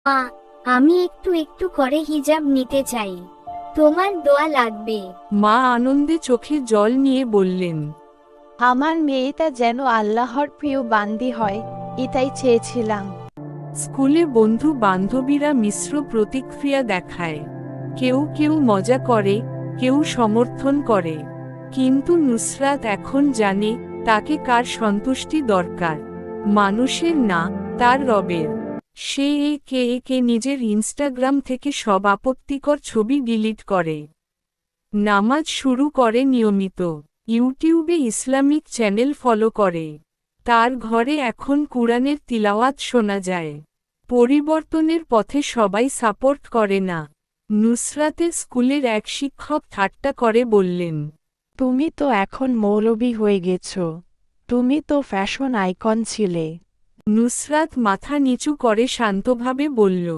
মা, আমি একটু একটু করে হিজাব নিতে চাই, তোমার দোয়া লাগবে। মা আনন্দে চোখে জল নিয়ে বললেন, আমার মেয়েটা যেন আল্লাহর প্রিয় বান্দি হয়, এটাই চেয়েছিলাম। স্কুলে বন্ধু বান্ধবীরা মিশ্র প্রতিক্রিয়া দেখায়। কেউ কেউ মজা করে, কেউ সমর্থন করে। কিন্তু নুসরাত এখন জানে তাকে কার সন্তুষ্টি দরকার, মানুষের না, তার রবের। সে একে একে নিজের ইনস্টাগ্রাম থেকে সব আপত্তিকর ছবি ডিলিট করে। নামাজ শুরু করে নিয়মিত। ইউটিউবে ইসলামিক চ্যানেল ফলো করে। তার ঘরে এখন কুরআনের তিলাওয়াত শোনা যায়। পরিবর্তনের পথে সবাই সাপোর্ট করে না। নুসরাতের স্কুলের এক শিক্ষক ঠাট্টা করে বললেন, তুমি তো এখন মৌলবি হয়ে গেছো, তুমি তো ফ্যাশন আইকন ছিলে। নুসরাত মাথা নিচু করে শান্তভাবে বলল,